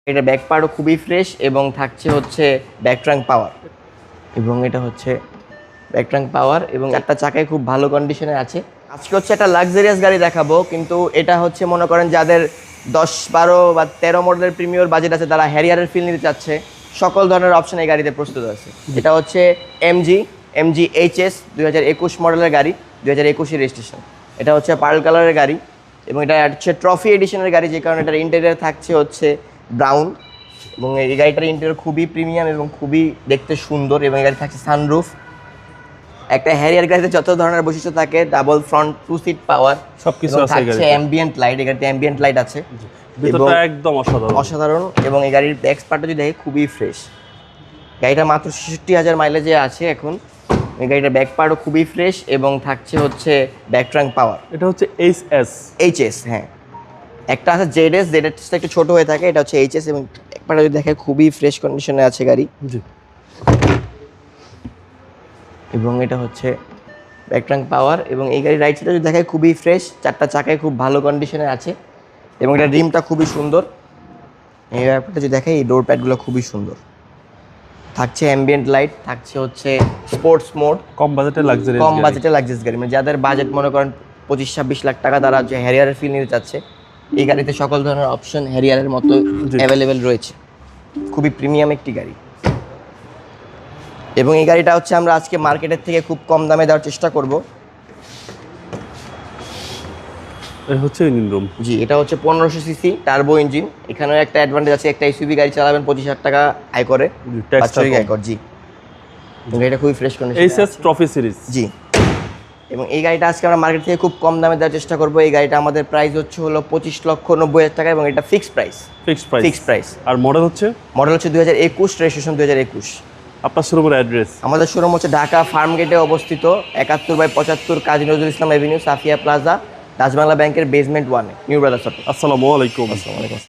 এটা ব্যাক পার্টও খুবই ফ্রেশ এবং থাকছে হচ্ছে ব্যাক ট্রাঙ্ক পাওয়ার এবং এটা হচ্ছে ব্যাক ট্রাঙ্ক পাওয়ার এবং একটা চাকায় খুব ভালো কন্ডিশনে আছে। আজকে হচ্ছে একটা লাক্সারিয়াস গাড়ি দেখাবো, কিন্তু এটা হচ্ছে মনে করেন যাদের 10-12 বা 13 মডেলের প্রিমিয়ার বাজেট আছে, তারা হ্যারিয়ারের ফিল নিতে চাচ্ছে, সকল ধরনের অপশন এই গাড়িতে প্রস্তুত আছে। এটা হচ্ছে এমজি HS 2021 মডেলের গাড়ি, 2021 রেজিস্ট্রেশন। এটা হচ্ছে পার্ল কালারের গাড়ি এবং এটা হচ্ছে ট্রফি এডিশনের গাড়ি, যে কারণে এটার ইন্টেরিয়ার থাকছে হচ্ছে ব্রাউন এবং এই গাড়িটার ইন্টেরিয়র খুবই প্রিমিয়াম এবং খুবই দেখতে সুন্দর। এবং এই গাড়ি থাকছে সানরুফ। একটা হ্যারিয়ার গাড়িতে যত ধরনের বৈশিষ্ট্য থাকে, ডাবল ফ্রন্ট 2 সিট পাওয়ার সবকিছু আছে। থাকছে অ্যাম্বিয়েন্ট লাইট, এই গাড়িতে অ্যাম্বিয়েন্ট লাইট আছে, ভিতরটা একদম অসাধারণ। এবং এই গাড়ির ব্যাক পার্টটা যদি দেখে খুবই ফ্রেশ। গাড়িটা মাত্র 66,000 মাইলেজে আছে এখন। এই গাড়িটার ব্যাক পার্টও খুবই ফ্রেশ এবং থাকছে হচ্ছে ব্যাক ট্রাঙ্ক পাওয়ার। এটা হচ্ছে HS, হ্যাঁ। একটা আছে ZS একটু ছোট হয়ে থাকে, এটা হচ্ছে HS এবং ব্যাক পার্টটা যদি দেখে খুবই ফ্রেশ কন্ডিশনে আছে গাড়ি। জি। এবং এটা হচ্ছে ব্যাক ট্রাঙ্ক পাওয়ার এবং এই গাড়ির রাইট সাইডটা যদি দেখে খুবই ফ্রেশ, চারটা চাকায় খুব ভালো কন্ডিশনে আছে এবং এটা রিমটা খুবই সুন্দর। এই ব্যাপারটা যদি দেখে, এই ডোর প্যাডগুলো খুবই সুন্দর। থাকছে অ্যাম্বিয়েন্ট লাইট, থাকছে হচ্ছে স্পোর্টস মোড। কম বাজেটে লাক্সারিয়াস গাড়ি, মানে যাদের বাজেট মনে করেন 25-26 লাখ টাকা, তারা যে হ্যারিয়ারের ফিল নিতে চাচ্ছে, এই গাড়িতে সকল ধরনের অপশন হ্যারিয়ারের মতো অ্যাভেলেবেল রয়েছে। খুবই প্রিমিয়াম একটি গাড়ি এবং এই গাড়িটা হচ্ছে আমরা আজকে মার্কেটের থেকে খুব কম দামে দেওয়ার চেষ্টা করব। এটা হচ্ছে ইঞ্জিন রুম। জি, এটা হচ্ছে 1500 সিসি টার্বো ইঞ্জিন। এখানেও একটা অ্যাডভান্টেজ আছে, একটা এসইউভি গাড়ি চালাবেন 25,000 টাকা আয় করে, বাৎসরিক আয় করে। জি, এবং এটা খুবই fresh condition. HS trophy series. জি, এবং এই গাড়িটা আজকে আমরা মার্কেট থেকে খুব কম দামে দেওয়ার চেষ্টা করব। এই গাড়িটা আমাদের প্রাইস হচ্ছে হলো 25,90,000 টাকা এবং এটা ফিক্সড প্রাইস। আর মডেল হচ্ছে 2021, রেজিস্ট্রেশন 2021। আপনার শোরুমের অ্যাড্রেস? আমাদের শোরুম হচ্ছে ঢাকা ফার্ম গেটে অবস্থিত, 71/75 কাজী নজরুল ইসলাম এভিনিউ, সাফিয়া প্লাজা, রাজবাংলা ব্যাংকের বেসমেন্ট 1-এ, নিউ ব্রাদার্স হোটেল। আসসালামু আলাইকুম। আসসালামু আলাইকুম।